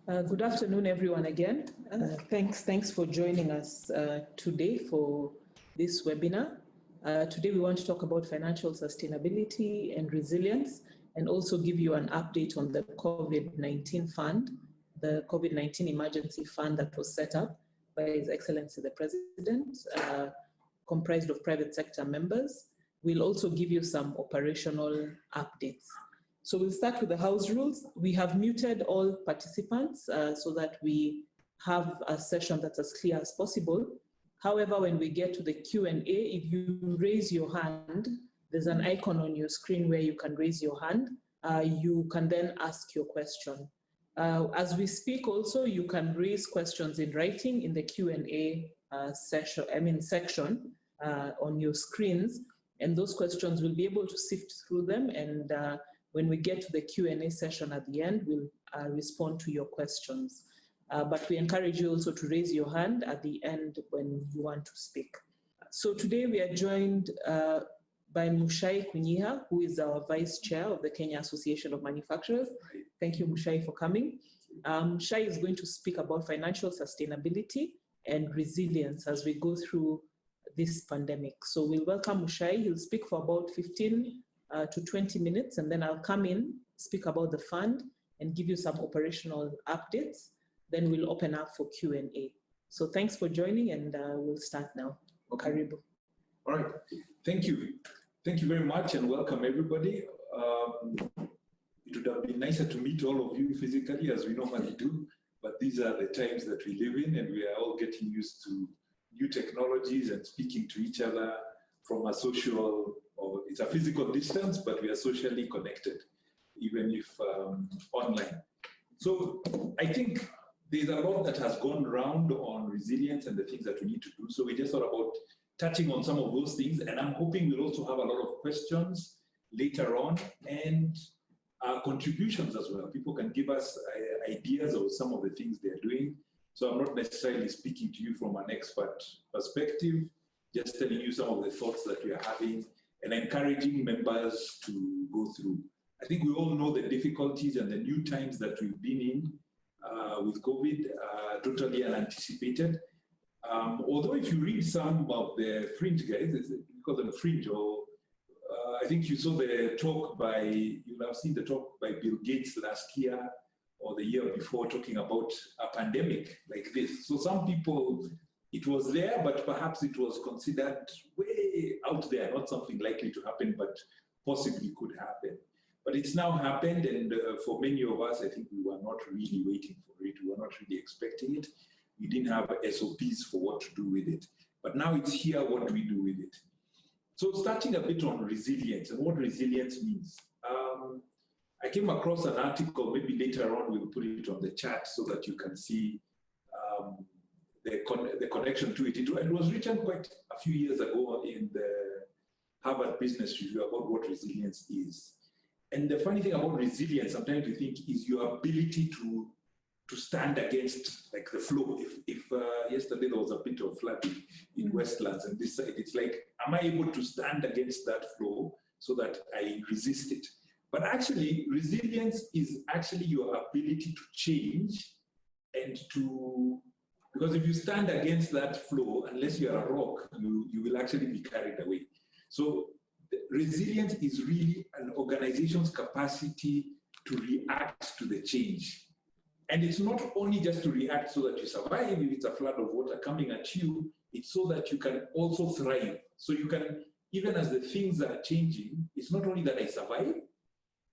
Good afternoon, everyone, again. Thanks for joining us today for this webinar. Today we want to talk about financial sustainability and resilience, and also give you an update on the COVID-19 fund, the COVID-19 emergency fund that was set up by His Excellency the President, comprised of private sector members. We'll also give you some operational updates. So we'll start with the house rules. We have muted all participants so that we have a session that's as clear as possible. However, when we get to the Q&A, if you raise your hand, there's an icon on your screen where you can raise your hand. You can then ask your question. As we speak also, you can raise questions in writing in the Q&A section on your screens, and those questions we'll be able to sift through them, and when we get to the Q&A session at the end, we'll respond to your questions. But we encourage you also to raise your hand at the end when you want to speak. So today we are joined by Mucai Kunyiha, who is our Vice Chair of the Kenya Association of Manufacturers. Thank you, Mucai, for coming. Mucai is going to speak about financial sustainability and resilience as we go through this pandemic. So we'll welcome Mucai. He'll speak for about 15 to 20 minutes, and then I'll come in, speak about the fund, and give you some operational updates. Then we'll open up for Q&A. So thanks for joining, and we'll start now. Okay. Karibu. All right. Thank you. Thank you very much, and welcome everybody. It would have been nicer to meet all of you physically as we normally do, but these are the times that we live in, and we are all getting used to new technologies and speaking to each other from a social, or it's a physical distance, but we are socially connected, even if online. So I think there's a lot that has gone around on resilience and the things that we need to do. So we just thought about touching on some of those things, and I'm hoping we'll also have a lot of questions later on and contributions as well. People can give us ideas of some of the things they're doing. So I'm not necessarily speaking to you from an expert perspective, just telling you some of the thoughts that we are having and encouraging members to go through. I think we all know the difficulties and the new times that we've been in with COVID, totally unanticipated. Although if you read some of the fringe guys, we call them fringe, or I think you saw the talk by, you'll have seen the talk by Bill Gates last year or the year before, talking about a pandemic like this. So some people, it was there, but perhaps it was considered way out there, not something likely to happen, but possibly could happen. But it's now happened, and for many of us, I think we were not really waiting for it. We were not really expecting it. We didn't have SOPs for what to do with it. But now it's here, what do we do with it? So starting a bit on resilience and what resilience means. I came across an article, maybe later on we'll put it on the chat so that you can see the connection to it. It was written quite a few years ago in the Harvard Business Review about what resilience is. And the funny thing about resilience, sometimes we think, is your ability to stand against like the flow. If yesterday there was a bit of flooding in Westlands and this side, it's like, am I able to stand against that flow so that I resist it? But actually, resilience is actually your ability to change and to, because if you stand against that flow, unless you're a rock, you will actually be carried away. So resilience is really an organization's capacity to react to the change. And it's not only just to react so that you survive, if it's a flood of water coming at you, it's so that you can also thrive. So you can, even as the things are changing, it's not only that I survive,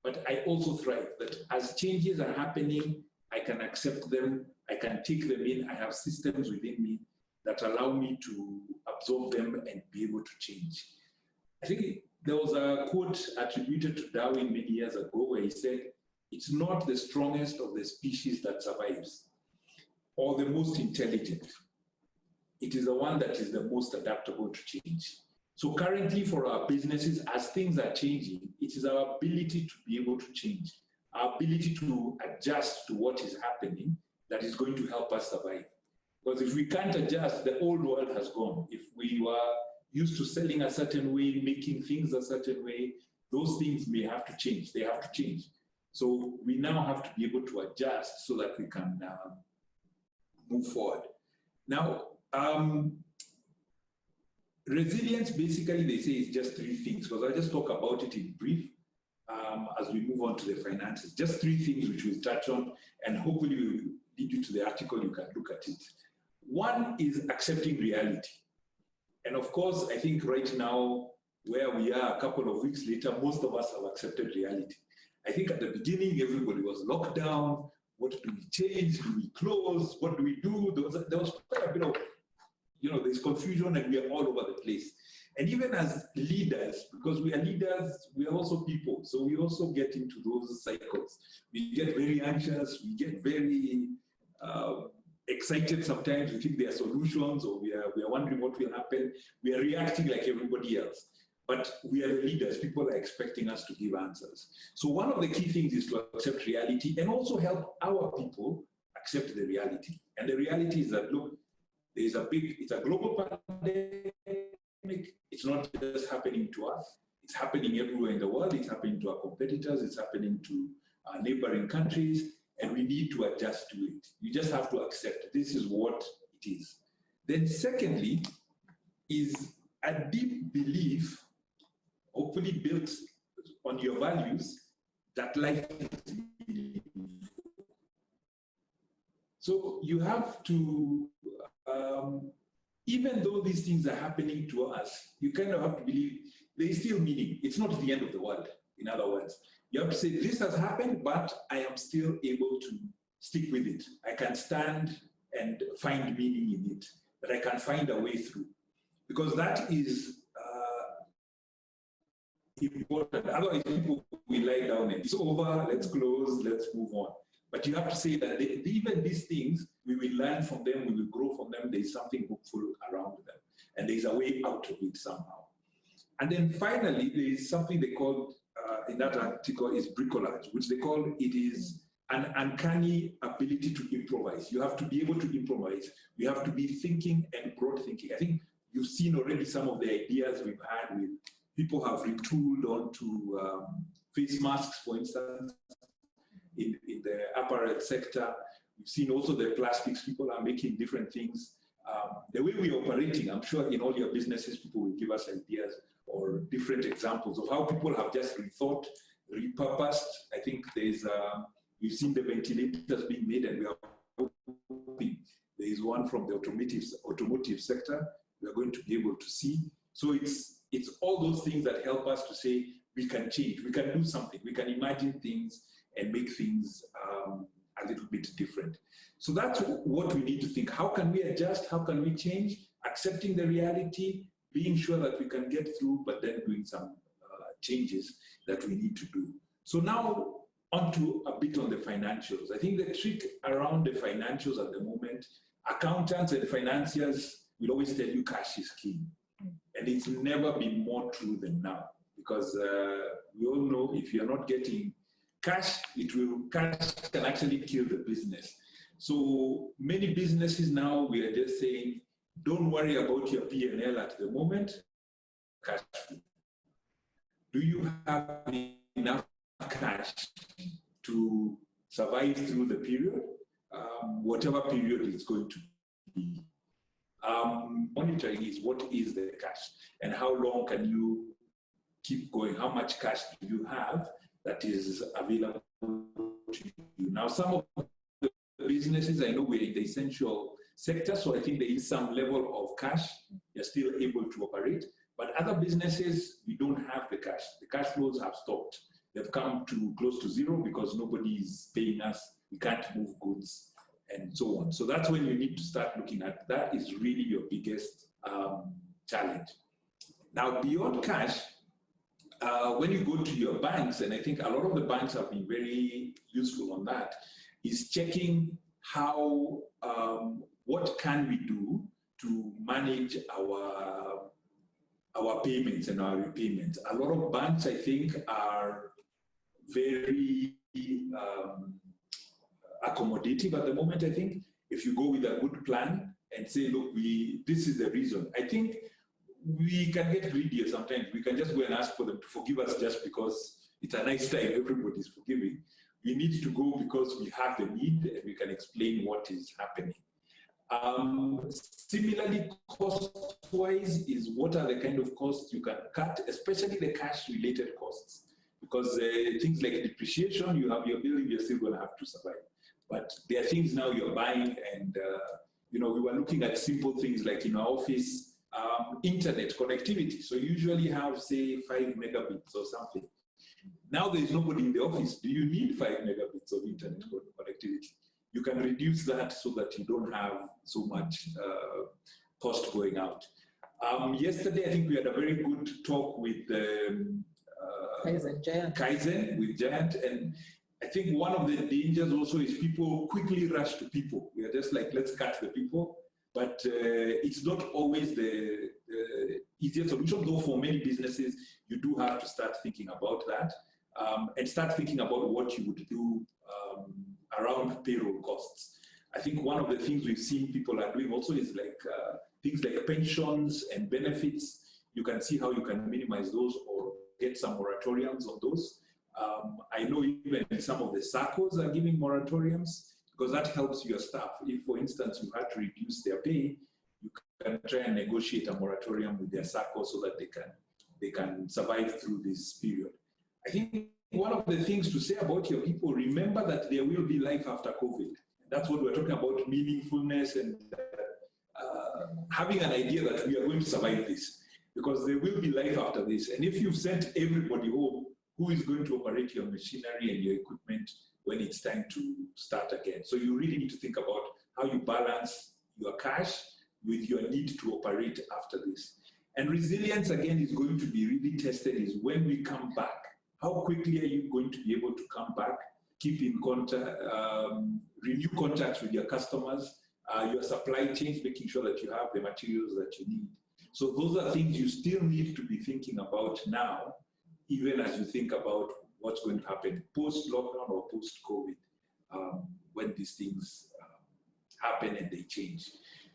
but I also thrive. That as changes are happening, I can accept them, I can take them in, I have systems within me that allow me to absorb them and be able to change. I think there was a quote attributed to Darwin many years ago where he said, it's not the strongest of the species that survives or the most intelligent. It is the one that is the most adaptable to change. So currently for our businesses, as things are changing, it is our ability to be able to change, our ability to adjust to what is happening that is going to help us survive. Because if we can't adjust, the old world has gone. If we were used to selling a certain way, making things a certain way, those things may have to change. They have to change. So we now have to be able to adjust so that we can move forward. Now, resilience, basically, they say is just three things, because I'll just talk about it in brief as we move on to the finances. Just three things which we'll touch on, and hopefully we'll lead you to the article, you can look at it. One is accepting reality. And of course, I think right now, where we are a couple of weeks later, most of us have accepted reality. I think at the beginning, everybody was locked down. What do we change? Do we close? What do we do? There was quite a bit of, there's confusion, and we are all over the place. And even as leaders, because we are leaders, we are also people. So we also get into those cycles. We get very anxious. We get very excited sometimes. We think there are solutions, or we are wondering what will happen. We are reacting like everybody else. But we are the leaders. People are expecting us to give answers. So one of the key things is to accept reality and also help our people accept the reality. And the reality is that, look, it's a global pandemic. It's not just happening to us. It's happening everywhere in the world. It's happening to our competitors. It's happening to our neighboring countries. And we need to adjust to it. You just have to accept this is what it is. Then secondly is a deep belief, hopefully built on your values, that life is meaningful. So you have to, even though these things are happening to us, you kind of have to believe there is still meaning. It's not the end of the world, in other words. You have to say, this has happened, but I am still able to stick with it. I can stand and find meaning in it, that I can find a way through. Because that is important. Otherwise, people will lie down and it's over, let's close, let's move on. But you have to say that even these things, we will learn from them, we will grow from them. There is something hopeful around them. And there is a way out of it somehow. And then finally, there is something they call, in that article, is bricolage, which they call it is an uncanny ability to improvise. You have to be able to improvise. You have to be thinking and broad thinking. I think you've seen already some of the ideas we've had with people have retooled onto face masks, for instance, in the apparel sector. We've seen also the plastics, people are making different things. The way we're operating, I'm sure in all your businesses, people will give us ideas or different examples of how people have just rethought, repurposed. I think we've seen the ventilators being made, and we are hoping there is one from the automotive sector we are going to be able to see. So it's all those things that help us to say we can change, we can do something, we can imagine things and make things a little bit different. So that's what we need to think. How can we adjust? How can we change? Accepting the reality, being sure that we can get through, but then doing some changes that we need to do. So now on to a bit on the financials. I think the trick around the financials at the moment, accountants and financiers will always tell you cash is king. And it's never been more true than now, because we all know if you're not getting cash, cash can actually kill the business. So many businesses now, we are just saying, don't worry about your P&L at the moment, cash flow. Do you have enough cash to survive through the period, whatever period it's going to be? Monitoring is what is the cash and how long can you keep going? How much cash do you have that is available to you? Now, some of the businesses, I know we're in the essential sector, so I think there is some level of cash. You're still able to operate. But other businesses, we don't have the cash. The cash flows have stopped. They've come to close to zero because nobody is paying us. We can't move goods and so on. So that's when you need to start looking at that. Is really your biggest challenge. Now, beyond cash, when you go to your banks, and I think a lot of the banks have been very useful on that, is checking how, what can we do to manage our payments and our repayments. A lot of banks, I think, are very accommodative at the moment. I think if you go with a good plan and say, look, this is the reason, I think we can get greedier sometimes. We can just go and ask for them to forgive us just because it's a nice time, everybody's forgiving. we need to go because we have the need and we can explain what is happening. Similarly, cost-wise is what are the kind of costs you can cut, especially the cash-related costs. Because things like depreciation, you have your building, you're still going to have to survive. But there are things now you're buying, and we were looking at simple things like in our office, internet connectivity. So you usually have, say, 5 megabits or something. Now there is nobody in the office. Do you need 5 megabits of internet connectivity? You can reduce that so that you don't have so much cost going out. Yesterday, I think we had a very good talk with Kaizen with Giant, and I think one of the dangers also is people quickly rush to people. We are just like, let's cut the people, but it's not always the easiest solution, though for many businesses, you do have to start thinking about that and start thinking about what you would do around payroll costs. I think one of the things we've seen people are doing also is like things like pensions and benefits. You can see how you can minimize those or get some moratoriums on those. I know even some of the SACCOs are giving moratoriums because that helps your staff. If, for instance, you had to reduce their pay, you can try and negotiate a moratorium with their SACCO so that they can survive through this period. I think one of the things to say about your people, remember that there will be life after COVID. That's what we're talking about, meaningfulness and having an idea that we are going to survive this, because there will be life after this. And if you've sent everybody home, who is going to operate your machinery and your equipment when it's time to start again? So you really need to think about how you balance your cash with your need to operate after this. And resilience, again, is going to be really tested is when we come back. How quickly are you going to be able to come back, keep in contact, renew contacts with your customers, your supply chains, making sure that you have the materials that you need. So those are things you still need to be thinking about now, even as you think about what's going to happen post-lockdown or post-COVID, when these things happen and they change.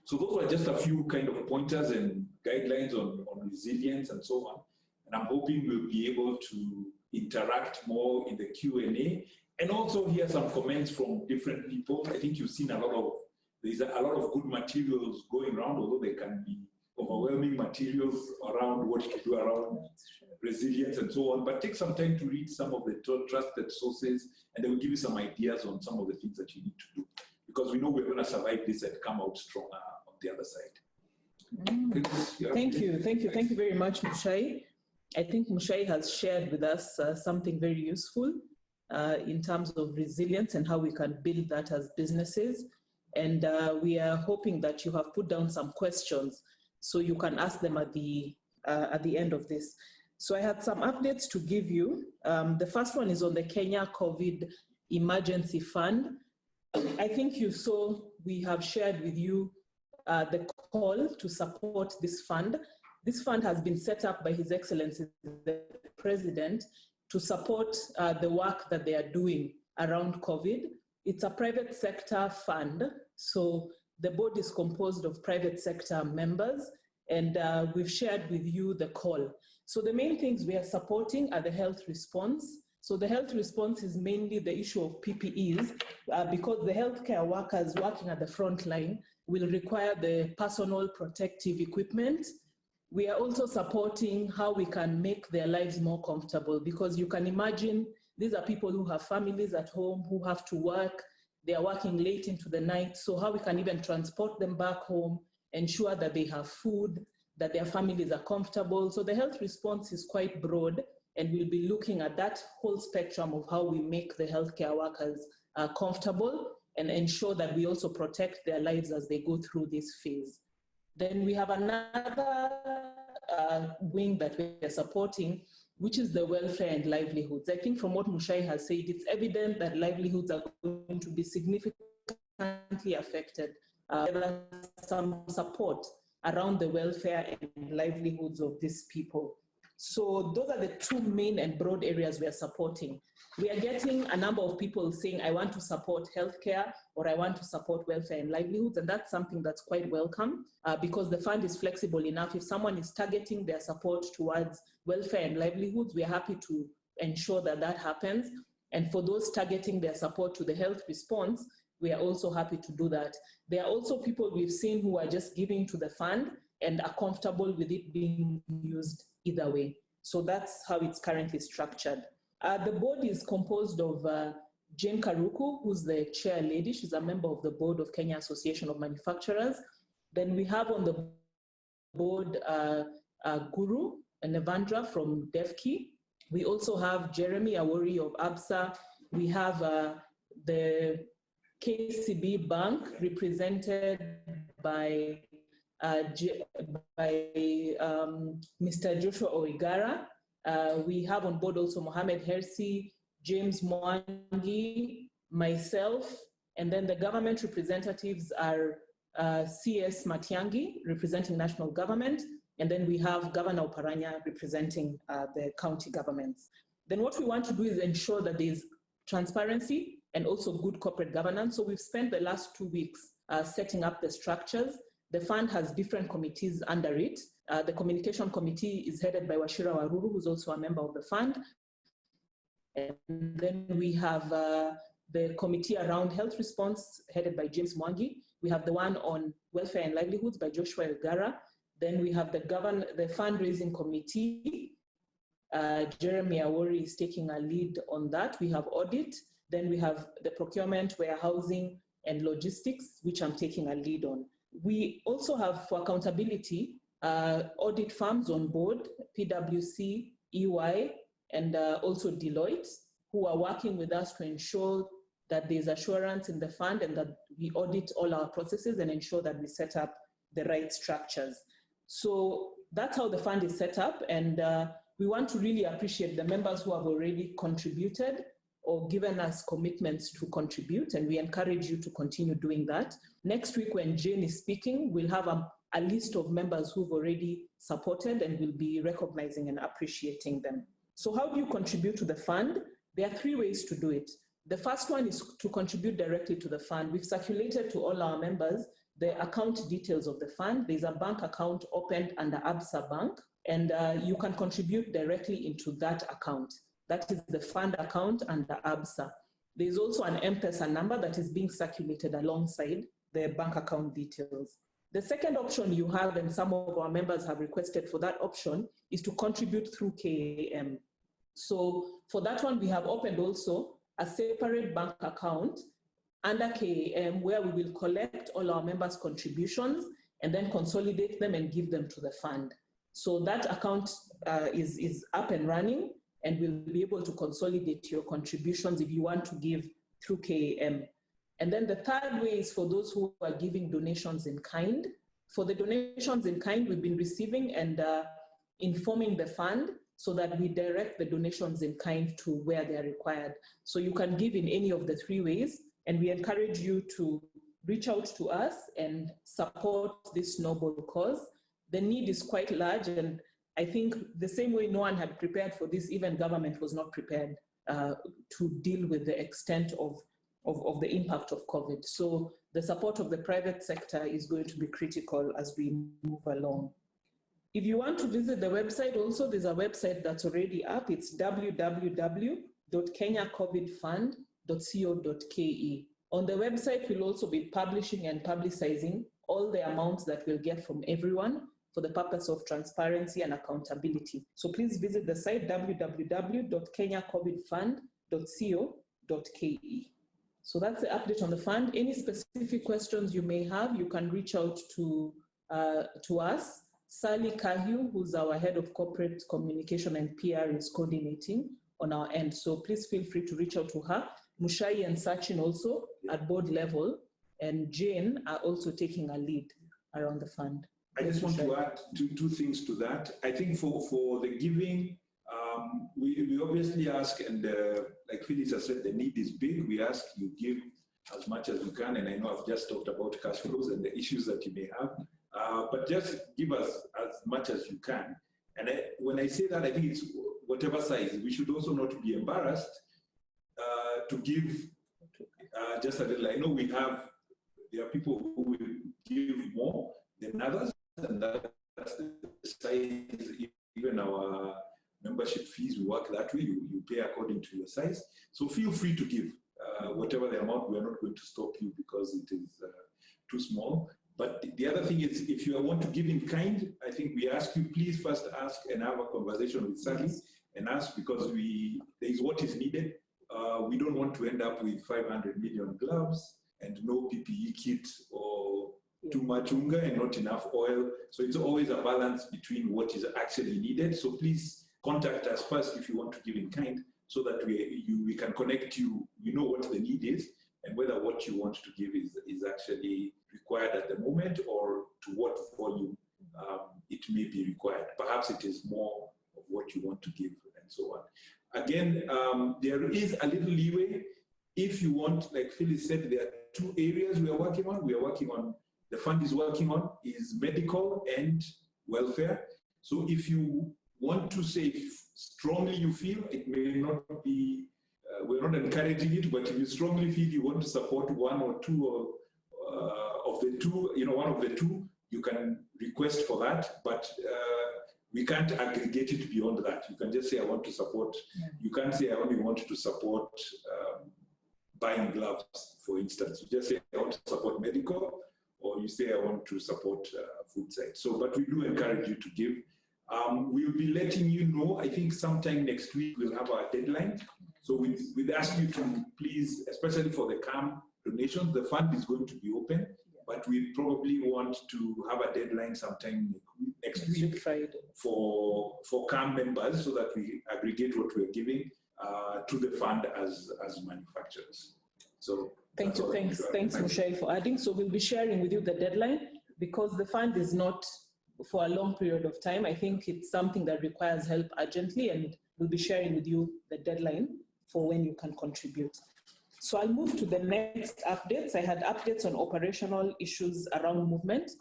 So those are just a few kind of pointers and guidelines on resilience and so on. And I'm hoping we'll be able to interact more in the Q&A and also hear some comments from different people. I think you've seen there's a lot of good materials going around, although there can be overwhelming materials around what to do around resilience and so on. But take some time to read some of the trusted sources, and they will give you some ideas on some of the things that you need to do, because we know we're going to survive this and come out stronger on the other side. Thank you very much, Mucai. I think Mucai has shared with us something very useful in terms of resilience and how we can build that as businesses. And we are hoping that you have put down some questions so you can ask them at the end of this. So I had some updates to give you. The first one is on the Kenya COVID Emergency Fund. I think you saw we have shared with you the call to support this fund. This fund has been set up by His Excellency the President to support the work that they are doing around COVID. It's a private sector fund, so the board is composed of private sector members, and we've shared with you the call. So the main things we are supporting are the health response. So the health response is mainly the issue of PPEs, because the healthcare workers working at the front line will require the personal protective equipment. We are also supporting how we can make their lives more comfortable, because you can imagine these are people who have families at home, who have to work, they are working late into the night, so how we can even transport them back home, ensure that they have food, that their families are comfortable. So the health response is quite broad, and we'll be looking at that whole spectrum of how we make the healthcare workers comfortable and ensure that we also protect their lives as they go through this phase. Then we have another wing that we are supporting, which is the welfare and livelihoods. I think from what Mucai has said, it's evident that livelihoods are going to be significantly affected. Some support around the welfare and livelihoods of these people. So those are the two main and broad areas we are supporting. We are getting a number of people saying, I want to support healthcare, or I want to support welfare and livelihoods, and that's something that's quite welcome because the fund is flexible enough. If someone is targeting their support towards welfare and livelihoods, we are happy to ensure that that happens. And for those targeting their support to the health response, we are also happy to do that. There are also people we've seen who are just giving to the fund and are comfortable with it being used either way. So that's how it's currently structured. The board is composed of Jane Karuku, who's the chair lady. She's a member of the board of Kenya Association of Manufacturers. Then we have on the board Guru Nevandra from DevKey. We also have Jeremy Awori of ABSA. We have the KCB Bank represented by Mr. Joshua Oigara. We have on board also Mohamed Hersi, James Mwangi, myself, and then the government representatives are CS Matiangi, representing national government, and then we have Governor Oparanya representing the county governments. Then what we want to do is ensure that there's transparency and also good corporate governance. So we've spent the last 2 weeks setting up the structures. The fund has different committees under it. The communication committee is headed by Washira Waruru, who's also a member of the fund. And then we have the committee around health response headed by James Mwangi. We have the one on welfare and livelihoods by Joshua Ogara. Then we have the fundraising committee. Jeremy Awori is taking a lead on that. We have audit. Then we have the procurement, warehousing, and logistics, which I'm taking a lead on. We also have, for accountability, audit firms on board, PwC, EY, and also Deloitte, who are working with us to ensure that there's assurance in the fund and that we audit all our processes and ensure that we set up the right structures. So that's how the fund is set up, and we want to really appreciate the members who have already contributed or given us commitments to contribute, and we encourage you to continue doing that. Next week when Jane is speaking, we'll have a list of members who've already supported, and we'll be recognizing and appreciating them. So how do you contribute to the fund? There are 3 ways to do it. The first one is to contribute directly to the fund. We've circulated to all our members the account details of the fund. There's a bank account opened under ABSA Bank, and you can contribute directly into that account. That is the fund account under ABSA. There's also an M-Pesa number that is being circulated alongside the bank account details. The second option you have, and some of our members have requested for that option, is to contribute through KAM. So for that one, we have opened also a separate bank account under KAM where we will collect all our members' contributions and then consolidate them and give them to the fund. So that account is up and running, and we'll be able to consolidate your contributions if you want to give through KAM. And then the third way is for those who are giving donations in kind. For the donations in kind, we've been receiving and informing the fund so that we direct the donations in kind to where they are required. So you can give in any of the 3 ways, and we encourage you to reach out to us and support this noble cause. The need is quite large, and I think the same way no one had prepared for this, even government was not prepared to deal with the extent of the impact of COVID. So the support of the private sector is going to be critical as we move along. If you want to visit the website also, there's a website that's already up. It's www.kenyacovidfund.co.ke. On the website, we'll also be publishing and publicizing all the amounts that we'll get from everyone for the purpose of transparency and accountability. So please visit the site www.kenyacovidfund.co.ke. So that's the update on the fund. Any specific questions you may have, you can reach out to us. Sally Kahyu, who's our head of corporate communication and PR, is coordinating on our end. So please feel free to reach out to her. Mucai and Sachin also at board level, and Jane are also taking a lead around the fund. I just want to add two things to that. I think for the giving, we obviously ask, and like Phyllis has said, the need is big. We ask you give as much as you can, and I know I've just talked about cash flows and the issues that you may have, but just give us as much as you can. And when I say that, I think it's whatever size. We should also not be embarrassed to give just a little. I know there are people who will give more than others, and that's the size even our membership fees. We work that way. You pay according to your size. So feel free to give whatever the amount. We are not going to stop you because it is too small. But the other thing is, if you want to give in kind, I think we ask you, please first ask and have a conversation with Sally and ask, because there is what is needed. We don't want to end up with 500 million gloves and no PPE kit, or too much unga and not enough oil. So it's always a balance between what is actually needed. So please contact us first if you want to give in kind, so that we can connect you. We know what the need is and whether what you want to give is actually required at the moment, or to what volume it may be required. Perhaps it is more of what you want to give, and so on. Again, there is a little leeway. If you want, like Phyllis said, there are two areas we are working on. We are working on, the fund is working on, is medical and welfare. So if you want to say strongly you feel, it may not be, we're not encouraging it, but if you strongly feel you want to support one or two of the two, one of the two, you can request for that, but we can't aggregate it beyond that. You can just say, I want to support. You can't say, I only want to support buying gloves, for instance. You just say, I want to support medical, or you say, I want to support food side. So, but we do encourage you to give. We'll be letting you know, I think sometime next week, we'll have our deadline. So we'd ask you to please, especially for the KAM donations, the fund is going to be open, but we probably want to have a deadline sometime next week for KAM members, so that we aggregate what we're giving to the fund as manufacturers. So thanks, Mucai, for adding. So we'll be sharing with you the deadline, because the fund is not for a long period of time. I think it's something that requires help urgently, and we'll be sharing with you the deadline for when you can contribute. So I'll move to the next updates. I had updates on operational issues around movement.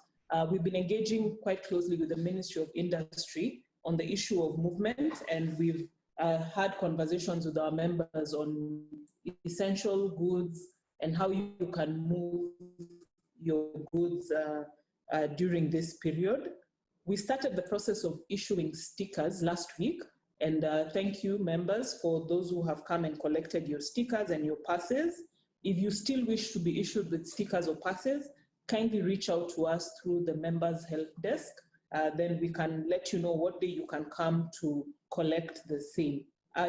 We've been engaging quite closely with the Ministry of Industry on the issue of movement, and we've had conversations with our members on essential goods and how you can move your goods during this period. We started the process of issuing stickers last week, and thank you, members, for those who have come and collected your stickers and your passes. If you still wish to be issued with stickers or passes, kindly reach out to us through the members' help desk. Then we can let you know what day you can come to collect the same.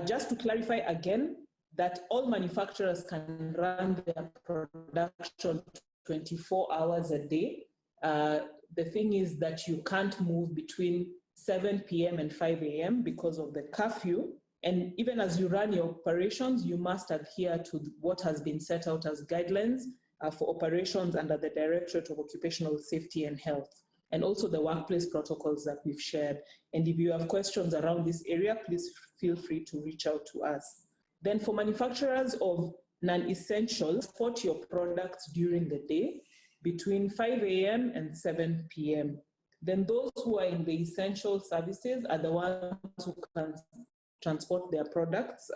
Just to clarify again, that all manufacturers can run their production 24 hours a day. The thing is that you can't move between 7 p.m. and 5 a.m. because of the curfew. And even as you run your operations, you must adhere to what has been set out as guidelines for operations under the Directorate of Occupational Safety and Health, and also the workplace protocols that we've shared. And if you have questions around this area, please feel free to reach out to us. Then for manufacturers of non-essentials, export your products during the day between 5 a.m. and 7 p.m. Then those who are in the essential services are the ones who can transport their products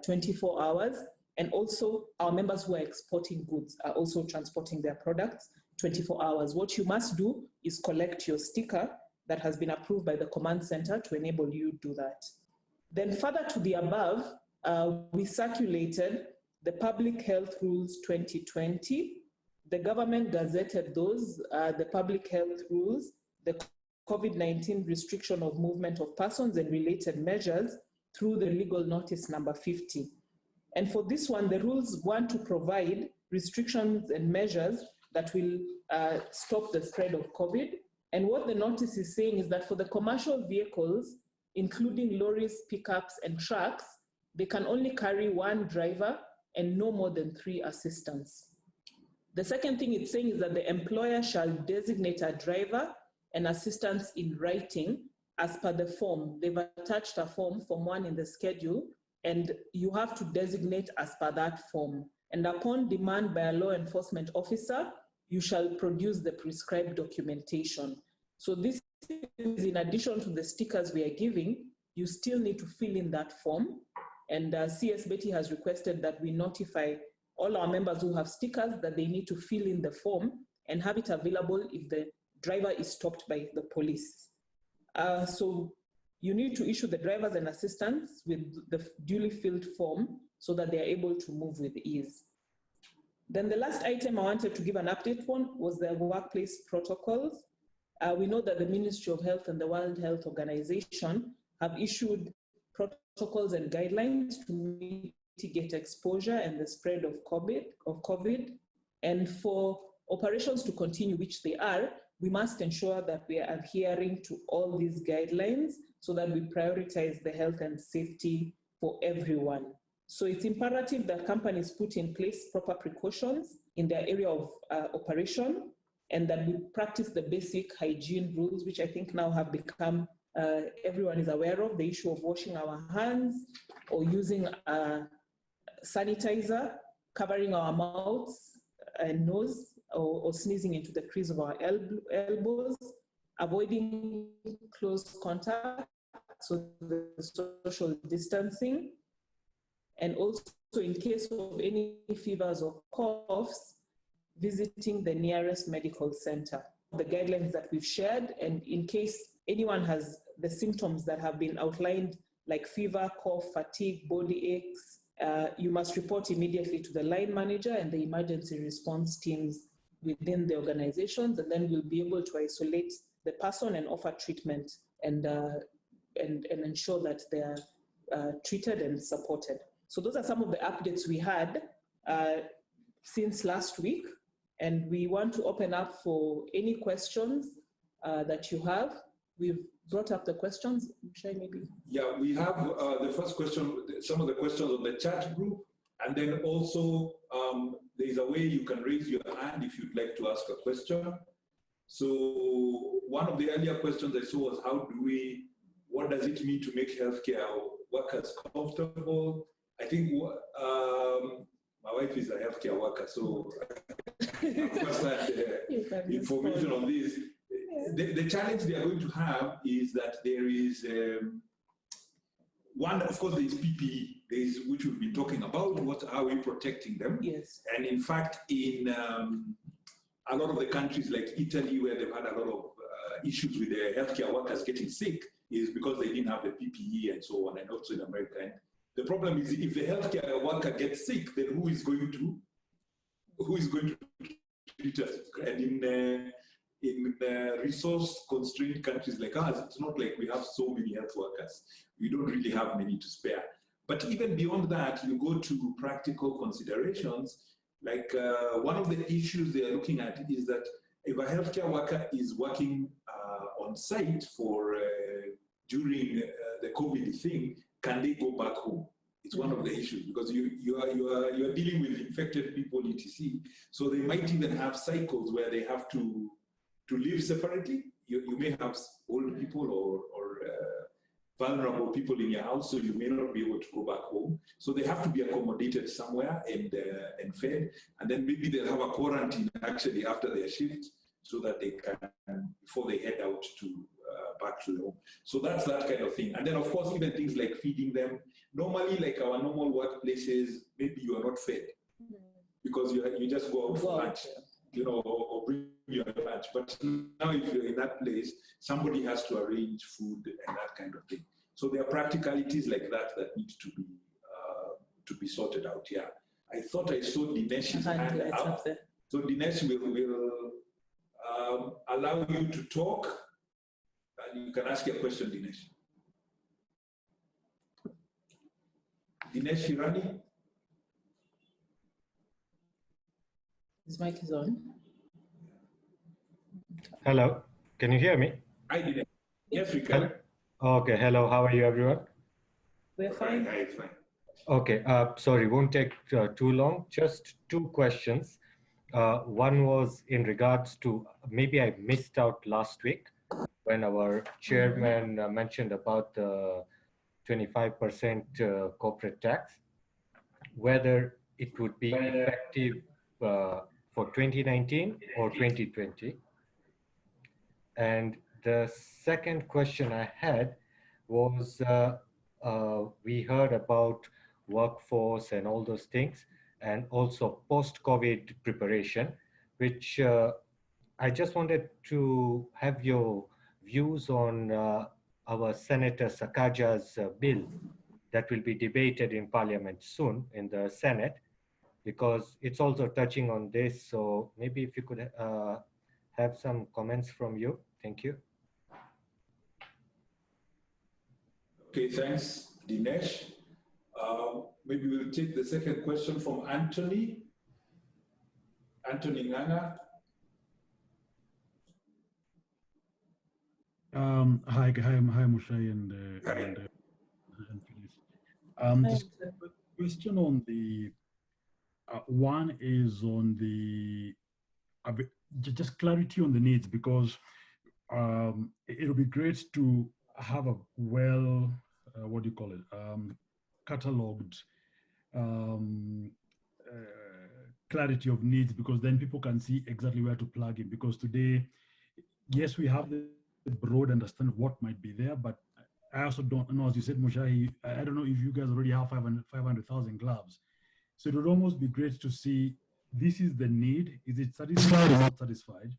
24 hours. And also our members who are exporting goods are also transporting their products 24 hours. What you must do is collect your sticker that has been approved by the command center to enable you to do that. Then further to the above, we circulated the Public Health Rules 2020. The government gazetted those, the public health rules, the COVID-19 restriction of movement of persons and related measures through the legal notice number 50. And for this one, the rules want to provide restrictions and measures that will stop the spread of COVID. And what the notice is saying is that for the commercial vehicles, including lorries, pickups, and trucks, they can only carry one driver and no more than 3 assistants. The second thing it's saying is that the employer shall designate a driver and assistants in writing as per the form. They've attached a form, Form 1 in the schedule, and you have to designate as per that form. And upon demand by a law enforcement officer, you shall produce the prescribed documentation. So this is in addition to the stickers we are giving, you still need to fill in that form. And CS Betty has requested that we notify all our members who have stickers that they need to fill in the form and have it available if the driver is stopped by the police. So you need to issue the drivers and assistants with the duly filled form so that they are able to move with ease. Then the last item I wanted to give an update on was the workplace protocols. We know that the Ministry of Health and the World Health Organization have issued protocols and guidelines to mitigate exposure and the spread of COVID. And for operations to continue, which they are, we must ensure that we are adhering to all these guidelines so that we prioritize the health and safety for everyone. So it's imperative that companies put in place proper precautions in their area of operation, and that we practice the basic hygiene rules, which I think now have become, everyone is aware of, the issue of washing our hands or using a sanitizer, covering our mouths and nose, or sneezing into the crease of our elbows, avoiding close contact, so the social distancing, and also in case of any fevers or coughs, visiting the nearest medical center. The guidelines that we've shared, and in case anyone has the symptoms that have been outlined, like fever, cough, fatigue, body aches, you must report immediately to the line manager and the emergency response teams within the organizations, and then we'll be able to isolate the person and offer treatment and ensure that they're treated and supported. So those are some of the updates we had since last week, and we want to open up for any questions that you have. We've brought up the questions. Mucai, maybe? Yeah, we have the first question, some of the questions on the chat group, and then also there is a way you can raise your hand if you'd like to ask a question. So one of the earlier questions I saw was what does it mean to make healthcare workers comfortable? I think my wife is a healthcare worker, so information on this. The challenge they are going to have is that there is one, of course, there is PPE, which we've been talking about. How are we protecting them? Yes. And in fact, in a lot of the countries like Italy, where they've had a lot of issues with their healthcare workers getting sick, is because they didn't have the PPE and so on, and also in America. And the problem is, if the healthcare worker gets sick, then who is going to treat us? And in resource-constrained countries like ours, it's not like we have so many health workers. We don't really have many to spare. But even beyond that, you go to practical considerations. Like one of the issues they are looking at is that if a healthcare worker is working on site for during the COVID thing, can they go back home? It's one of the issues, because you are dealing with infected people, etc. So they might even have cycles where they have to live separately. You may have old people or vulnerable people in your house, so you may not be able to go back home. So they have to be accommodated somewhere and fed, and then maybe they'll have a quarantine actually after their shift, so that they can, before they head out to back to the home. So that's that kind of thing. And then of course, even things like feeding them. Normally, like our normal workplaces, maybe you are not fed because you just go out for lunch, you know, or bring your lunch. But now if you're in that place, somebody has to arrange food and that kind of thing. So there are practicalities like that that need to be sorted out. Yeah, I thought I saw Dinesh's hand up. So Dinesh will allow you to talk, and you can ask your question, Dinesh. Dinesh Hirani? His mic is on. Hello, can you hear me? Hi, Dinesh. Yes, we can. Okay, hello, how are you, everyone? We're fine. Hi, it's fine. Okay, sorry, won't take too long. Just two questions. One was in regards to, maybe I missed out last week when our chairman mentioned about the 25% corporate tax, whether it would be effective for 2019 or 2020. And the second question I had was, we heard about workforce and all those things, and also post-COVID preparation, which I just wanted to have your views on our Senator Sakaja's bill that will be debated in Parliament soon in the Senate, because it's also touching on this. So maybe if you could have some comments from you. Thank you. Okay, thanks, Dinesh. Maybe we'll take the second question from Anthony. Anthony Nganga. Hi, Mucai and Phyllis. Just a question on the one is on the just clarity on the needs, because it'll be great to have a well, what do you call it, cataloged clarity of needs, because then people can see exactly where to plug in. Because today, yes, we have the broad understanding of what might be there, but I also don't know, as you said, Mucai, I don't know if you guys already have 500,000 gloves. So it would almost be great to see, this is the need, is it satisfied or not satisfied?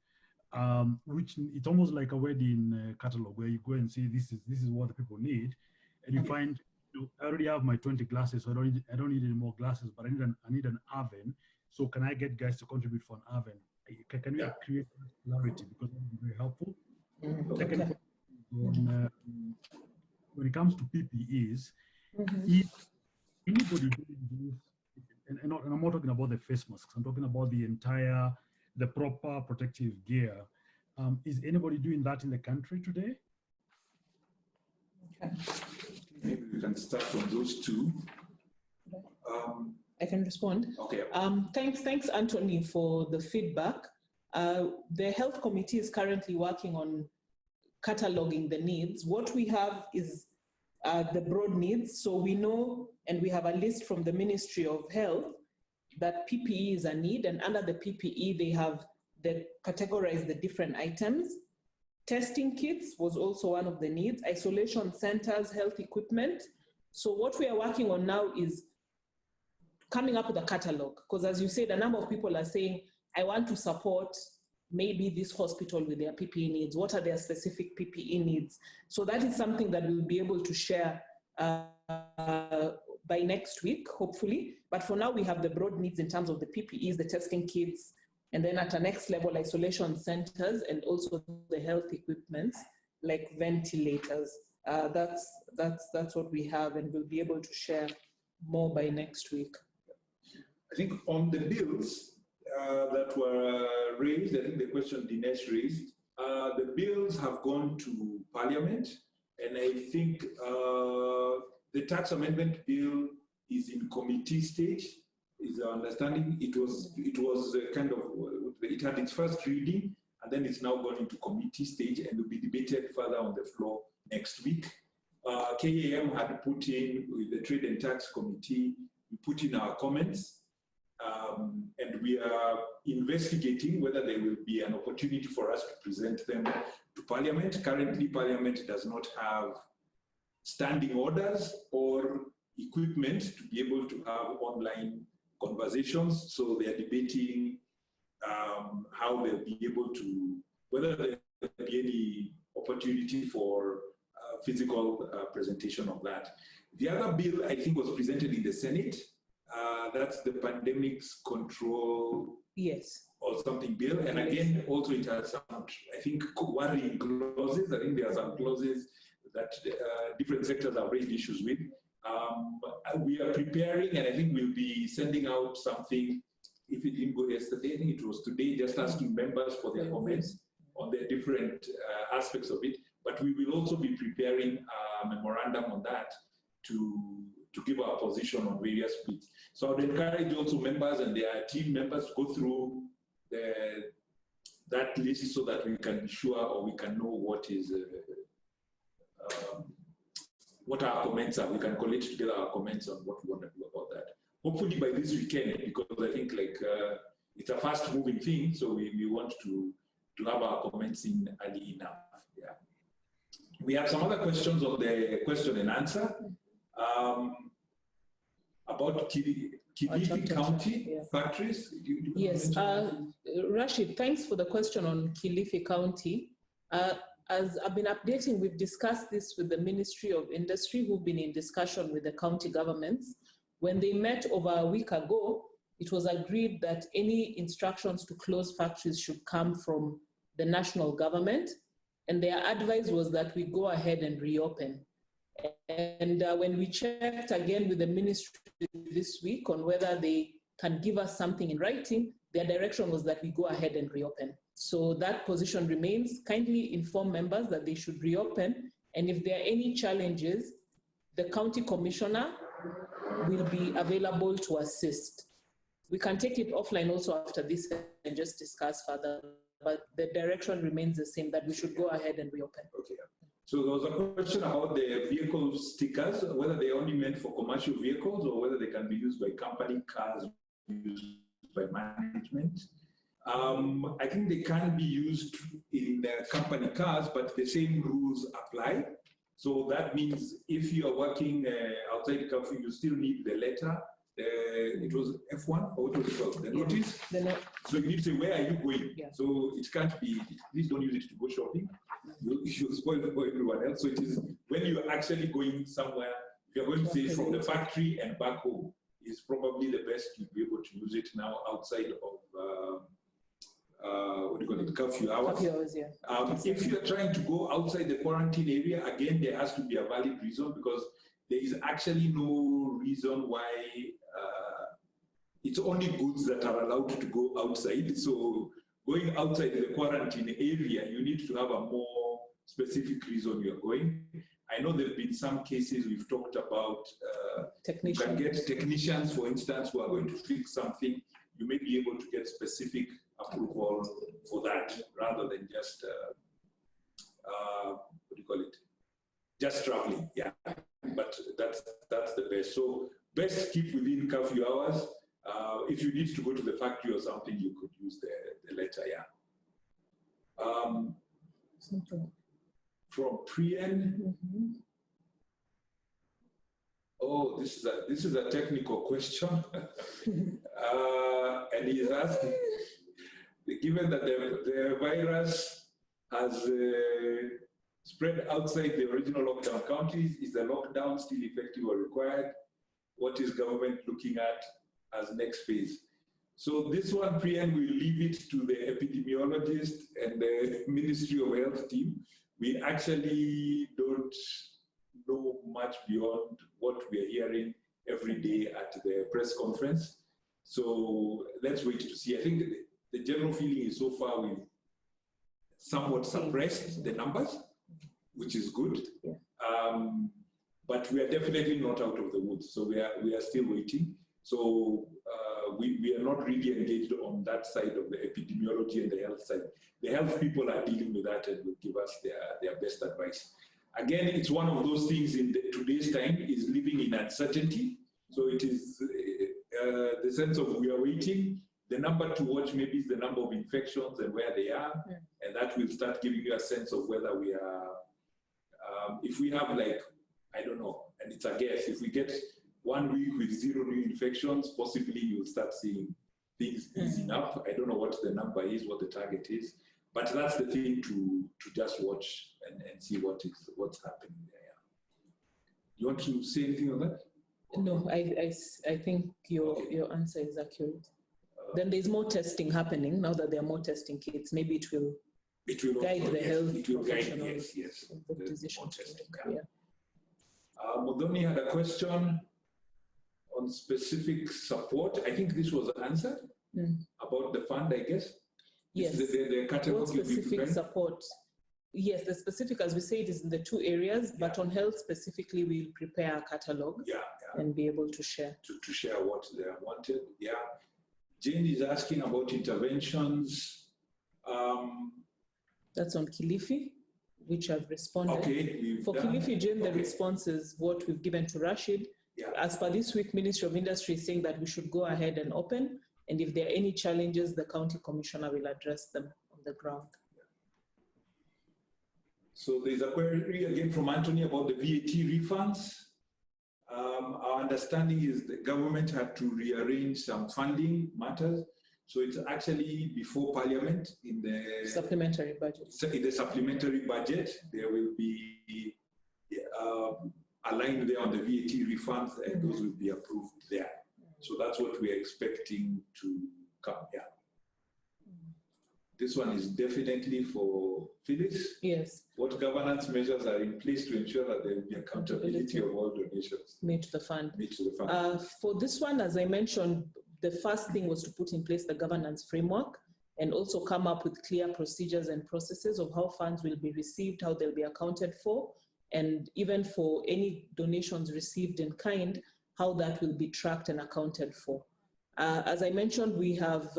Which it's almost like a wedding catalog where you go and see this is what the people need, and you find, I already have my 20 glasses, so I don't need any more glasses, but I need an oven. So can I get guys to contribute for an oven? Can we create clarity, because that would be very helpful. Second, when it comes to PPEs, if anybody doing this, and I'm not talking about the face masks, I'm talking about the proper protective gear. Is anybody doing that in the country today? Okay. Maybe we can start from those two. I can respond. Okay. Thanks, Anthony, for the feedback. The Health Committee is currently working on cataloging the needs. What we have is the broad needs. So we know, and we have a list from the Ministry of Health that PPE is a need, and under the PPE, they categorize the different items. Testing kits was also one of the needs, isolation centers, health equipment. So what we are working on now is coming up with a catalog, because as you said, a number of people are saying, I want to support maybe this hospital with their PPE needs. What are their specific PPE needs? So that is something that we'll be able to share by next week, hopefully. But for now, we have the broad needs in terms of the PPEs, the testing kits, and then at a next level, isolation centers, and also the health equipments like ventilators. That's what we have, and we'll be able to share more by next week. I think on the bills that were raised, I think the question Dinesh raised, the bills have gone to Parliament, and I think the tax amendment bill is in committee stage, is our understanding. It was it had its first reading, and then it's now gone into committee stage and will be debated further on the floor next week. KAM had put in, with the Trade and Tax Committee, we put in our comments, and we are investigating whether there will be an opportunity for us to present them to Parliament. Currently, Parliament does not have standing orders or equipment to be able to have online conversations, so they are debating how they'll be able to, whether there will be any opportunity for physical presentation of that. The other bill, I think, was presented in the Senate. That's the pandemics control, yes, or something bill. And again, also it has some, I think, worrying clauses. I think there are some clauses that different sectors have raised issues with. We are preparing, and I think we'll be sending out something. If it didn't go yesterday, I think it was today, just asking members for their comments on the different aspects of it. But we will also be preparing a memorandum on that to give our position on various bits. So I would encourage also members and their team members to go through that list so that we can be sure, or we can know what is what our comments are. We can collate together our comments on what we want to do about that. Hopefully by this weekend, because I think it's a fast-moving thing, so we want to have our comments in early enough. Yeah. We have some other questions on the question and answer. About Kilifi County factories. Yes, Rashid, thanks for the question on Kilifi County. as I've been updating, we've discussed this with the Ministry of Industry, who've been in discussion with the county governments. When they met over a week ago, it was agreed that any instructions to close factories should come from the national government. And their advice was that we go ahead and reopen. And when we checked again with the ministry this week on whether they can give us something in writing, their direction was that we go ahead and reopen. So that position remains. Kindly inform members that they should reopen. And if there are any challenges, the county commissioner will be available to assist. We can take it offline also after this and just discuss further, but the direction remains the same, that we should go ahead and reopen. Okay. So there was a question about the vehicle stickers, whether they're only meant for commercial vehicles or whether they can be used by company cars, used by management. I think they can be used in company cars, but the same rules apply. So that means if you are working outside curfew, you still need the letter. It was F1, or what was it called? The notice. So you need to say, where are you going? Yeah. So it can't be, please don't use it to go shopping. You'll spoil it for everyone else. So it is when you're actually going somewhere, if you're going to say from the factory and back home, is probably the best you'll be able to use it now outside of what do you call it, curfew hours. Curfew hours, yeah. If you're trying to go outside the quarantine area, again, there has to be a valid reason, because there is actually no reason why it's only goods that are allowed to go outside. So going outside the quarantine area, you need to have a more specific reason you're going. I know there have been some cases we've talked about. You can get technicians, for instance, who are going to fix something. You may be able to get specific approval for that, rather than just, what do you call it? Just traveling, yeah. But that's the best. So best keep within curfew hours. If you need to go to the factory or something, you could use the letter, yeah. From Priyan. Oh, this is a technical question. And he is asking, given that the virus has spread outside the original lockdown counties, is the lockdown still effective or required? What is government looking at as next phase? So this one, Priyan, we'll leave it to the epidemiologist and the Ministry of Health team. We actually don't know much beyond what we are hearing every day at the press conference. So let's wait to see. I think the general feeling is so far we've somewhat suppressed the numbers, which is good. Yeah. But we are definitely not out of the woods. So we are still waiting. So we are not really engaged on that side of the epidemiology and the health side. The health people are dealing with that and will give us their best advice. Again, it's one of those things in today's time is living in uncertainty. So it is the sense of we are waiting. The number to watch maybe is the number of infections and where they are. Yeah. And that will start giving you a sense of whether we are, if we have like, I don't know, and it's a guess, if we get 1 week with 0 new infections, possibly you'll start seeing things easing up. I don't know what the number is, what the target is, but that's the thing to just watch and see what's happening there. You want to say anything on that? No, I think your answer is accurate. Then there's more testing happening now that there are more testing kits. Maybe it will guide the health professionals. Yes. The decision. Yeah. Mudhoni had a question on specific support. I think this was answered about the fund, I guess. Yes. The catalog. What specific support? Yes, the specific, as we say, it is in the 2 areas, but on health specifically, we'll prepare a catalog and be able to share. To share what they wanted, yeah. Jane is asking about interventions. That's on Kilifi, which I've responded. Okay. For Kilifi, Jane, the response is what we've given to Rashid. Yeah. As per this week, Ministry of Industry is saying that we should go ahead and open, and if there are any challenges, the county commissioner will address them on the ground. So there's a query again from Anthony about the VAT refunds. Our understanding is the government had to rearrange some funding matters. So it's actually before Parliament in the Supplementary budget. So in the supplementary budget, there will be a line there on the VAT refunds, and those will be approved there. So that's what we are expecting to come here. This one is definitely for Phyllis. Yes. What governance measures are in place to ensure that there will be accountability of all donations Made to the fund. made to the fund? For this one, as I mentioned, the first thing was to put in place the governance framework and also come up with clear procedures and processes of how funds will be received, how they'll be accounted for, and even for any donations received in kind, how that will be tracked and accounted for. As I mentioned, we have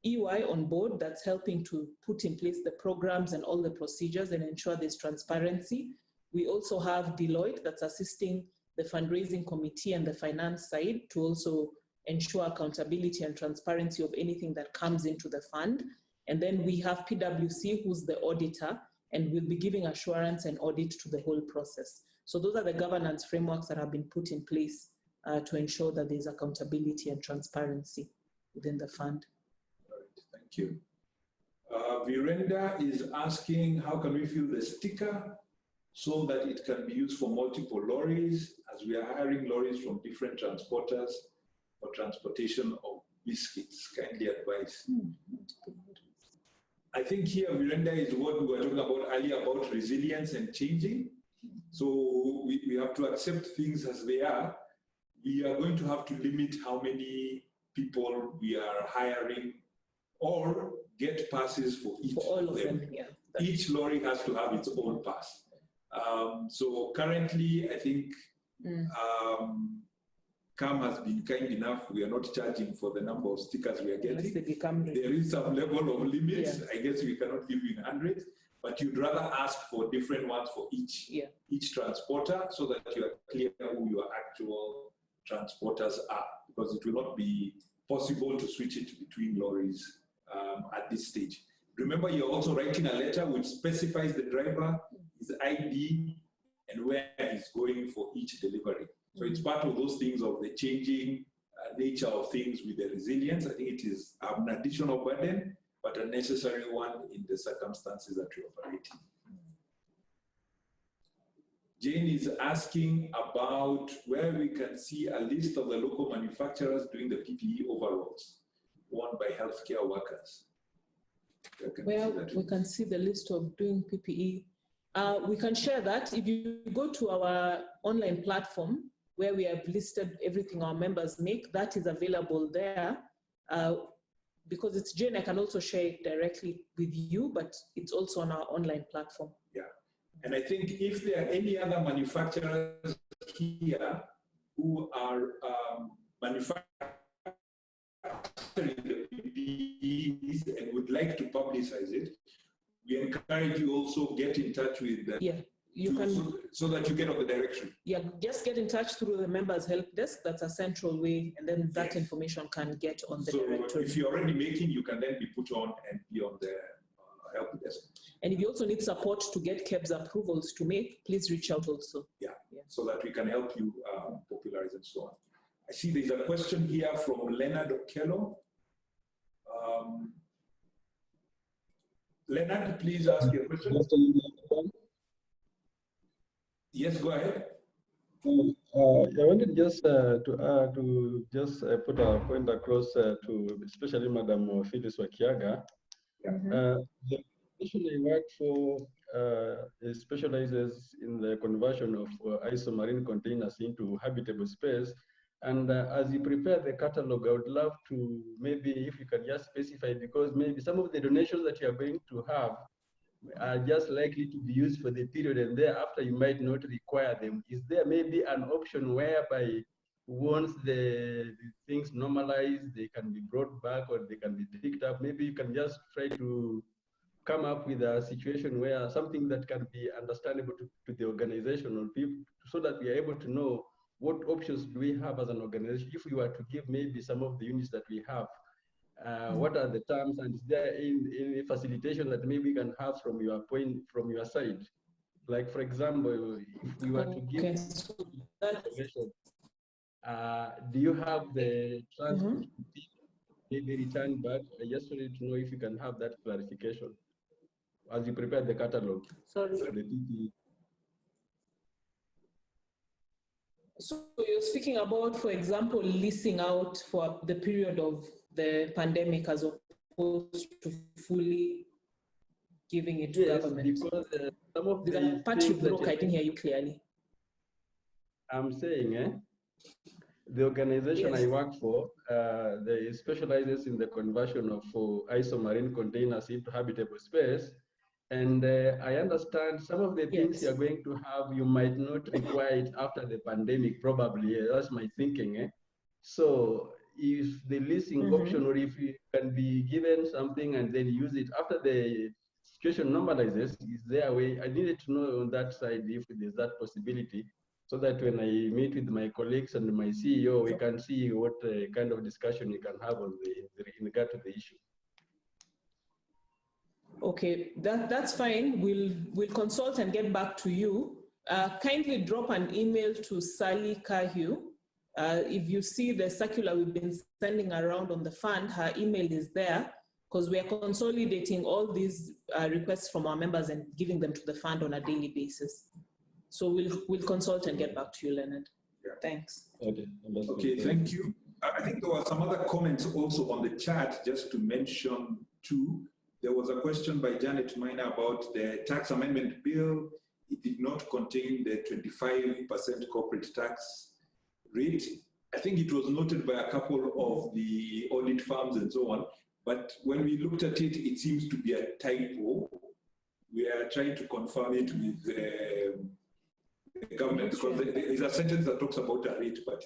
EY on board that's helping to put in place the programs and all the procedures and ensure there's transparency. We also have Deloitte that's assisting the fundraising committee and the finance side to also ensure accountability and transparency of anything that comes into the fund. And then we have PwC, who's the auditor, and will be giving assurance and audit to the whole process. So those are the governance frameworks that have been put in place to ensure that there's accountability and transparency within the fund. Thank you. Virenda is asking, how can we fill the sticker so that it can be used for multiple lorries, as we are hiring lorries from different transporters for transportation of biscuits? Kindly advise. I think here, Virenda, is what we were talking about earlier about resilience and changing. So we have to accept things as they are. We are going to have to limit how many people we are hiring or get passes for each For all of them. Yeah. Each lorry has to have its own pass. So currently, I think KAM has been kind enough. We are not charging for the number of stickers we are getting. There is some level of limits. Yeah. I guess we cannot give you in hundreds, but you'd rather ask for different ones for each transporter so that you are clear who your actual transporters are, because it will not be possible to switch it between lorries at this stage. Remember, you're also writing a letter which specifies the driver, his ID, and where he's going for each delivery. So it's part of those things of the changing nature of things with the resilience. I think it is an additional burden, but a necessary one in the circumstances that we operate in. Jane is asking about where we can see a list of the local manufacturers doing the PPE overalls worn by healthcare workers. Where we can see the list of doing PPE. We can share that. If you go to our online platform where we have listed everything our members make, that is available there. Because it's Jane, I can also share it directly with you, but it's also on our online platform. Yeah. And I think if there are any other manufacturers here who are manufacturing the PPEs and would like to publicize it, we encourage you also get in touch with them. Yeah, you can. So that you get on the directory. Yeah, just get in touch through the members help desk. That's a central way, and then that information can get on the directory. If you're already making, you can then be put on and be on the help desk. And if you also need support to get KEBS approvals to make, please reach out also. Yeah, so that we can help you popularize and so on. I see there's a question here from Leonard Okello. Leonard, please ask your question. Yes, go ahead. I wanted just to just put a point across to especially Madam Phyllis Wakiaga. The organization I work for specializes in the conversion of ISO marine containers into habitable space. And as you prepare the catalog, I would love to maybe if you can just specify, because maybe some of the donations that you are going to have are just likely to be used for the period, and thereafter you might not require them. Is there maybe an option whereby once the things normalize, they can be brought back or they can be picked up? Maybe you can just try to come up with a situation where something that can be understandable to the organization or people, so that we are able to know what options do we have as an organization if we were to give maybe some of the units that we have. What are the terms, and is there any facilitation that maybe we can have from your side? Like, for example, if we were to give information, do you have the transport maybe return back. I just wanted to know if you can have that clarification as you prepare the catalog. Sorry. For the PPE. So you're speaking about, for example, leasing out for the period of the pandemic as opposed to fully giving it to government. Because some of the part you broke, I didn't hear you clearly. I'm saying, the organization I work for, they specializes in the conversion of ISO marine containers into habitable space. And I understand some of the things you're going to have, you might not require it after the pandemic, probably. That's my thinking. So if the leasing option, or if you can be given something and then use it after the situation normalizes, is there a way? I needed to know on that side if there's that possibility, so that when I meet with my colleagues and my CEO, we can see what kind of discussion we can have on in regard to the issue. Okay, that's fine. We'll consult and get back to you. Kindly drop an email to Sally Cahill. If you see the circular we've been sending around on the fund, her email is there, because we are consolidating all these requests from our members and giving them to the fund on a daily basis. So we'll consult and get back to you, Leonard. Yeah. Thanks. Okay, thank you. I think there were some other comments also on the chat, just to mention too. There was a question by Janet Miner about the tax amendment bill. It did not contain the 25% corporate tax rate. I think it was noted by a couple of the audit firms and so on, but when we looked at it, it seems to be a typo. We are trying to confirm it with the government, because there's a sentence that talks about a rate, but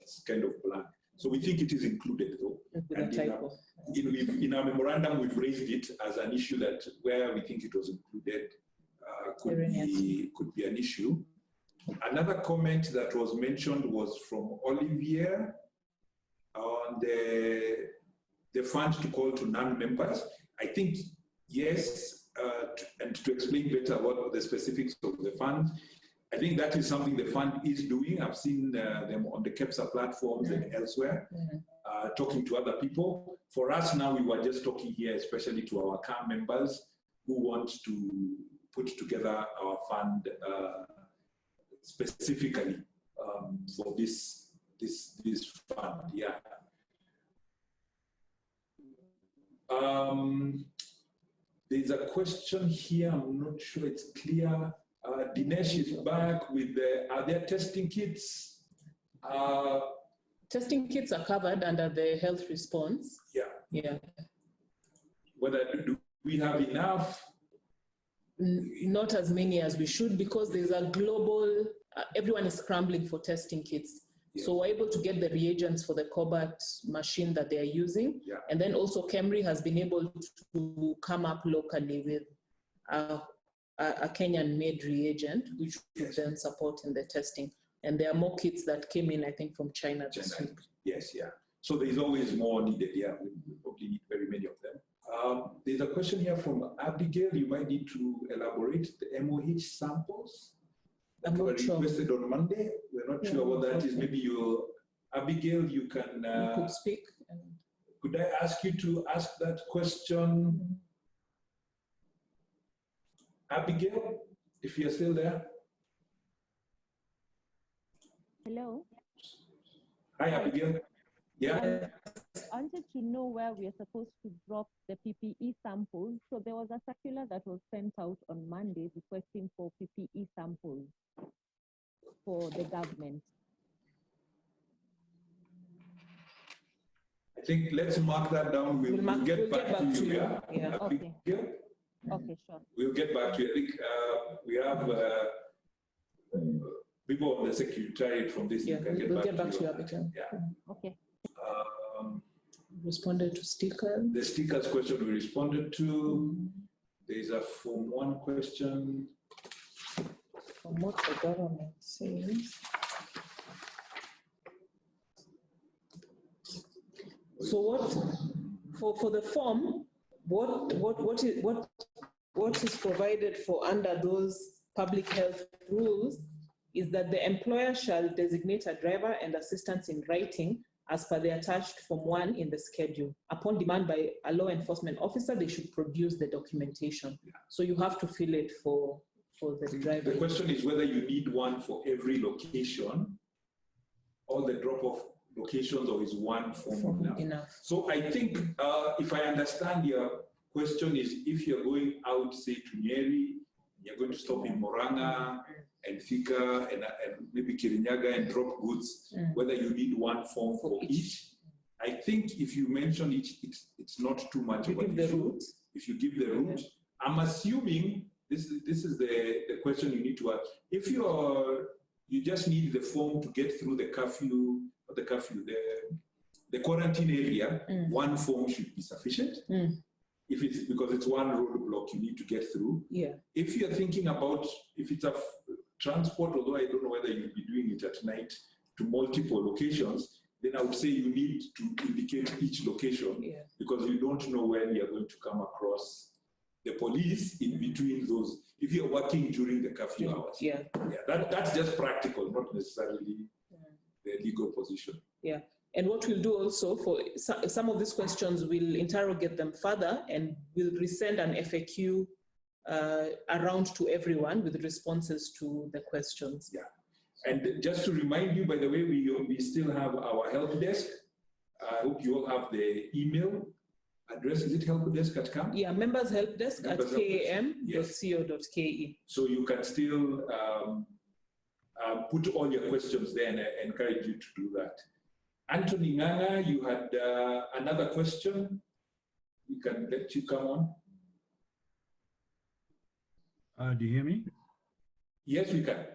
it's kind of blank. So we think it is included though. And in our memorandum, we've raised it as an issue that where we think it was included could be an issue. Another comment that was mentioned was from Olivier on the fund to call to non-members. I think, yes, and to explain better what the specifics of the fund, I think that is something the fund is doing. I've seen them on the KEPSA platforms and elsewhere, talking to other people. For us now, we were just talking here, especially to our KAM members who want to put together our fund specifically for this fund. Yeah. There's a question here. I'm not sure it's clear. Dinesh is back with are there testing kits? Testing kits are covered under the health response. Yeah. Whether do we have enough? Not as many as we should, because there's a global, everyone is scrambling for testing kits. Yeah. So we're able to get the reagents for the cobalt machine that they're using. Yeah. And then also Kemri has been able to come up locally with a Kenyan-made reagent, which will then support in the testing. And there are more kits that came in, I think, from China this week. Yes, yeah. So there's always more needed. Yeah, we probably need very many of them. There's a question here from Abigail. You might need to elaborate the MOH samples that were requested on Monday. We're not sure what that is. Maybe you, Abigail, you can. You could speak. Could I ask you to ask that question? Abigail, if you're still there. Hello. Hi, Abigail. Yeah. I wanted to know where we are supposed to drop the PPE samples. So there was a circular that was sent out on Monday requesting for PPE samples for the government. I think let's mark that down. We'll get back to you. Yeah. Okay. Okay, sure. We'll get back to you. I think we have people on the secretariat from this. Yeah, we'll get back to you. Yeah. Okay. Responded to stickers. The stickers question we responded to. There's a Form 1 question. From what the government says. So what for the form, what is provided for under those public health rules is that the employer shall designate a driver and assistants in writing as per the attached Form 1 in the schedule. Upon demand by a law enforcement officer, they should produce the documentation. So you have to fill it for the driver. The question is whether you need one for every location, all the drop-off locations, or is one form enough? So I think, if I understand your question, is if you're going out, say, to Nyeri, you're going to stop in Moranga and Thika and maybe Kirinyaga and drop goods, whether you need one form for each. I think if you mention each, it's not too much of an issue. If you give the route, I'm assuming this is the question you need to ask. If you just need the form to get through the curfew, or the quarantine area, one form should be sufficient. If it's because it's one roadblock you need to get through. If you're thinking about, if it's a transport, although I don't know whether you'll be doing it at night, to multiple locations, then I would say you need to indicate each location, because you don't know when you're going to come across the police in between those, if you're working during the curfew hours. That's just practical, not necessarily the legal position. And what we'll do also, for some of these questions, we'll interrogate them further and we'll resend an FAQ around to everyone with responses to the questions. And just to remind you, by the way, we still have our help desk. I hope you all have the email address. Is it helpdesk@KAM? Members help desk at kam.co.ke. So you can still put all your questions there, and I encourage you to do that. Anthony Nganga, you had another question. We can let you come on. Do you hear me? Yes, we can.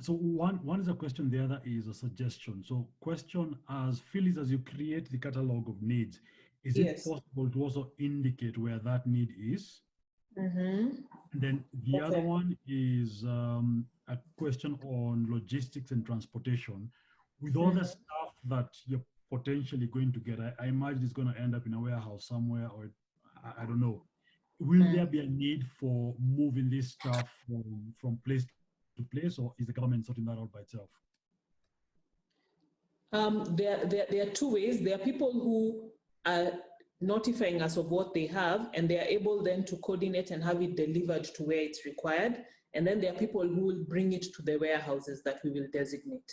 So one is a question, the other is a suggestion. So question as Phyllis, as you create the catalog of needs, is it possible to also indicate where that need is? And then the other one is a question on logistics and transportation. With all the stuff that you're potentially going to get, I imagine it's going to end up in a warehouse somewhere, or I don't know. Will there be a need for moving this stuff from place to place, or is the government sorting that out by itself? There are two ways. There are people who are notifying us of what they have, and they are able then to coordinate and have it delivered to where it's required. And then there are people who will bring it to the warehouses that we will designate.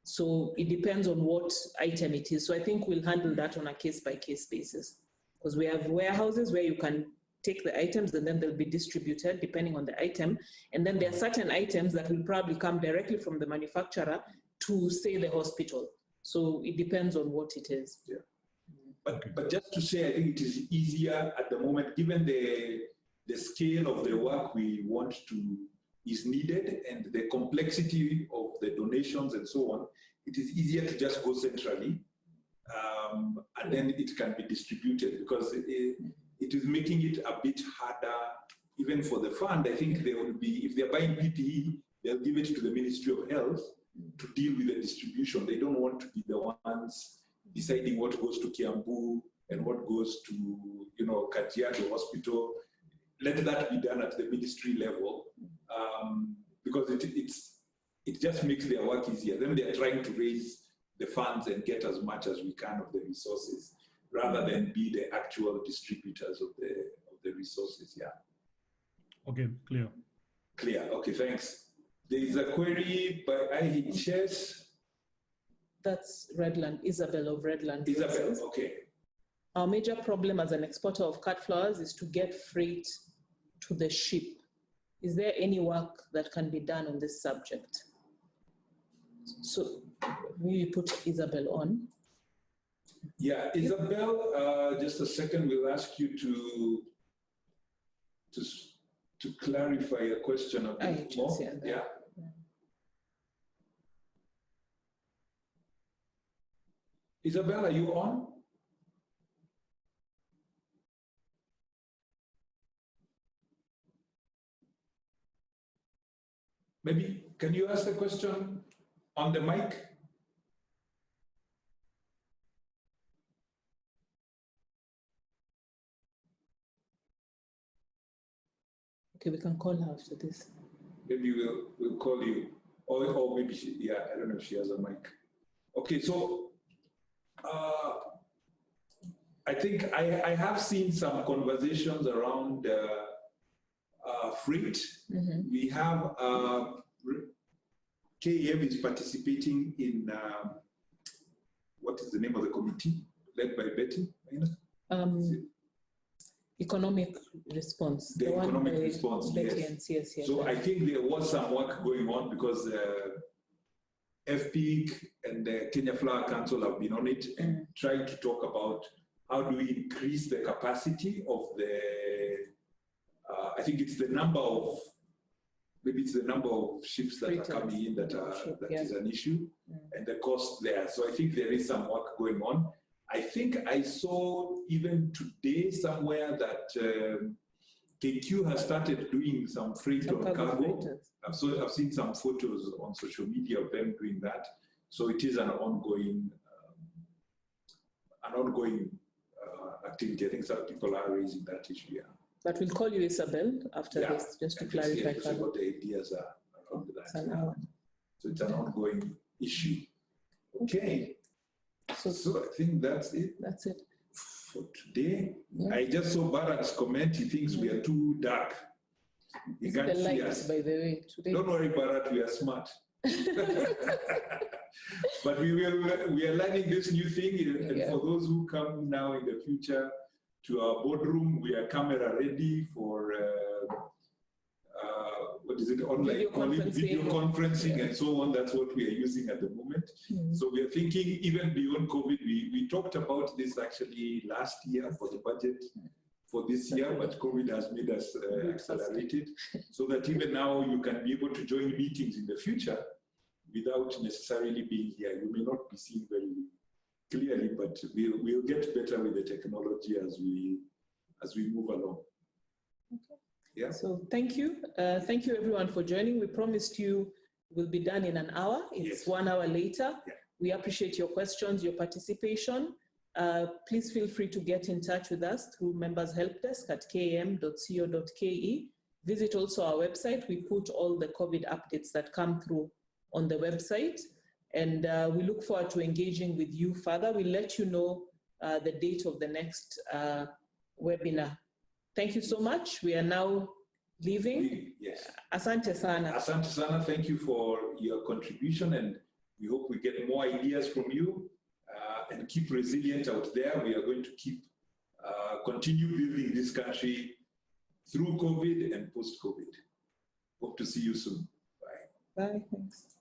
So it depends on what item it is. So I think we'll handle that on a case-by-case basis, because we have warehouses where you can take the items and then they'll be distributed depending on the item. And then there are certain items that will probably come directly from the manufacturer to, say, the hospital. So it depends on what it is. But just to say, I think it is easier at the moment, given the scale of the work we want to is needed and the complexity of the donations and so on, it is easier to just go centrally, and then it can be distributed, because it is making it a bit harder, even for the fund. I think they will be, if they're buying PPE, they'll give it to the Ministry of Health to deal with the distribution. They don't want to be the ones deciding what goes to Kiambu and what goes to, Kajiado Hospital. Let that be done at the ministry level, because it just makes their work easier. Then they're trying to raise the funds and get as much as we can of the resources, rather than be the actual distributors of the resources. Okay, clear. Clear. Okay, thanks. There is a query by IHS. That's Redland, Isabel of Redland. Isabel, okay. Our major problem as an exporter of cut flowers is to get freight to the ship. Is there any work that can be done on this subject? So we put Isabel on. Yeah, Isabel, just a second, we'll ask you to clarify your question a bit more. Yeah. Isabel, are you on? Maybe, can you ask the question on the mic? Okay, we can call her after this. Maybe we'll call you, or maybe she, I don't know if she has a mic. Okay, so I think I have seen some conversations around freight. We have KAM is participating in what is the name of the committee led by Betty? Economic response. The economic response, yes. Yes. So I think there was some work going on because FPIC and the Kenya Flower Council have been on it and trying to talk about how do we increase the capacity of the, I think it's the number of, maybe it's the number of ships that are coming in that is an issue, and the cost there. So I think there is some work going on. I think I saw even today somewhere that KQ has started doing some freight on cargo. I've seen some photos on social media of them doing that. So it is an ongoing activity. I think some people are raising that issue. Yeah. But we'll call you Isabel after this, just to clarify. What the ideas are around that. So it's an ongoing issue. Okay. So I think that's it. That's it for today. Yeah. I just saw Bharat's comment. He thinks we are too dark. He can't see us. By the way, today. Don't worry, Bharat. We are smart. But we are learning this new thing, and for those who come now in the future to our boardroom, we are camera ready for what is it, online video conferencing and so on. That's what we are using at the moment. So we are thinking even beyond COVID. We talked about this actually last year for the budget for this year, but COVID has made us accelerate it, so that even now you can be able to join meetings in the future without necessarily being here. You may not be seen very clearly, but we'll get better with the technology as we move along. Okay. Yeah. So thank you everyone for joining. We promised you we'll be done in an hour. It's 1 hour later. Yeah. We appreciate your questions, your participation. Please feel free to get in touch with us through members help desk at kam.co.ke. Visit also our website. We put all the COVID updates that come through on the website, and we look forward to engaging with you further. We'll let you know the date of the next webinar. Thank you so much. We are now leaving. Yes. Asante sana. Asante sana. Thank you for your contribution, and we hope we get more ideas from you, and keep resilient out there. We are going to keep continue building this country through COVID and post-COVID. Hope to see you soon. Bye. Bye. Thanks.